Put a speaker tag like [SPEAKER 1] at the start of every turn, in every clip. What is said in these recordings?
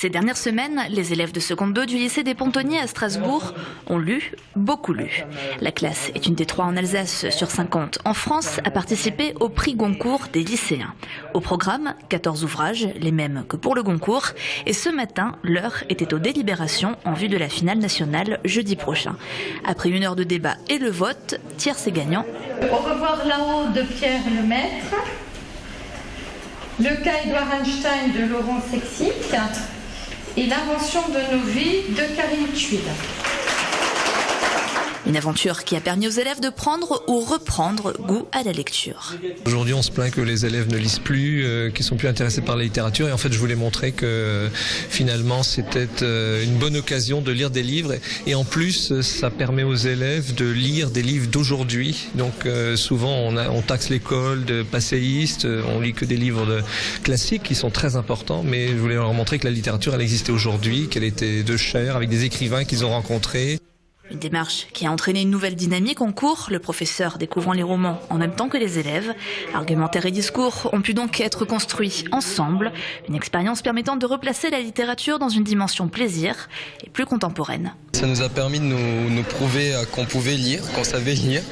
[SPEAKER 1] Ces dernières semaines, les élèves de seconde 2 du lycée des Pontonniers à Strasbourg ont lu, beaucoup lu. La classe est une des 3 en Alsace sur 50 en France à participer au prix Goncourt des lycéens. Au programme, 14 ouvrages, les mêmes que pour le Goncourt. Et ce matin, l'heure était aux délibérations en vue de la finale nationale jeudi prochain. Après 1 heure de débat et le vote, tiercé gagnant.
[SPEAKER 2] Au revoir là-haut de Pierre Lemaître. Le cas Édouard Einstein de Laurent Sexic. Et l'invention de nos vies de Karine Thuil.
[SPEAKER 1] Une aventure qui a permis aux élèves de prendre ou reprendre goût à la lecture.
[SPEAKER 3] Aujourd'hui, on se plaint que les élèves ne lisent plus, qu'ils sont plus intéressés par la littérature. Et en fait, je voulais montrer que finalement, c'était une bonne occasion de lire des livres. Et en plus, ça permet aux élèves de lire des livres d'aujourd'hui. Donc souvent, on taxe l'école de passéistes. On lit que des livres classiques qui sont très importants. Mais je voulais leur montrer que la littérature, elle existait aujourd'hui, qu'elle était de chair, avec des écrivains qu'ils ont rencontrés.
[SPEAKER 1] Une démarche qui a entraîné une nouvelle dynamique en cours, le professeur découvrant les romans en même temps que les élèves. Argumentaire et discours ont pu donc être construits ensemble, une expérience permettant de replacer la littérature dans une dimension plaisir et plus contemporaine.
[SPEAKER 4] Ça nous a permis de nous prouver qu'on pouvait lire, qu'on savait lire.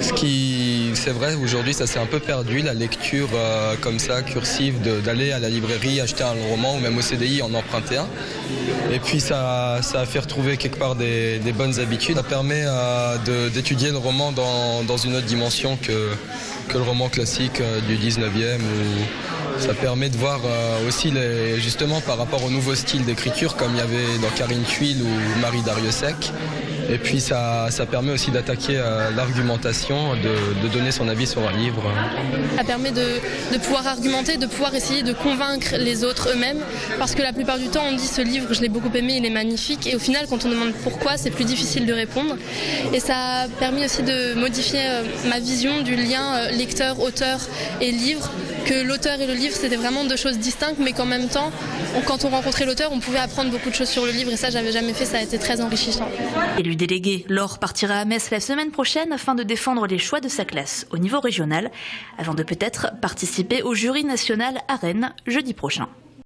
[SPEAKER 4] Ce qui, c'est vrai, aujourd'hui ça s'est un peu perdu, la lecture comme ça, cursive, d'aller à la librairie, acheter un roman ou même au CDI en emprunter un. Et puis ça a fait retrouver quelque part des bonnes habitudes. Ça permet d'étudier le roman dans une autre dimension que le roman classique du 19e. Où ça permet de voir aussi justement par rapport au nouveau style d'écriture comme il y avait dans Karine Thuil ou Marie Darrieussecq. Et puis ça permet aussi d'attaquer l'argumentation, de donner son avis sur un livre.
[SPEAKER 5] Ça permet de pouvoir argumenter, de pouvoir essayer de convaincre les autres eux-mêmes. Parce que la plupart du temps, on dit ce livre, je l'ai beaucoup aimé, il est magnifique. Et au final, quand on demande pourquoi, c'est plus difficile de répondre. Et ça a permis aussi de modifier ma vision du lien lecteur, auteur et livre. Que l'auteur et le livre, c'était vraiment 2 choses distinctes, mais qu'en même temps, quand on rencontrait l'auteur, on pouvait apprendre beaucoup de choses sur le livre. Et ça, j'avais jamais fait, ça a été très enrichissant.
[SPEAKER 1] Élu délégué, Laure partira à Metz la semaine prochaine afin de défendre les choix de sa classe au niveau régional, avant de peut-être participer au jury national à Rennes jeudi prochain.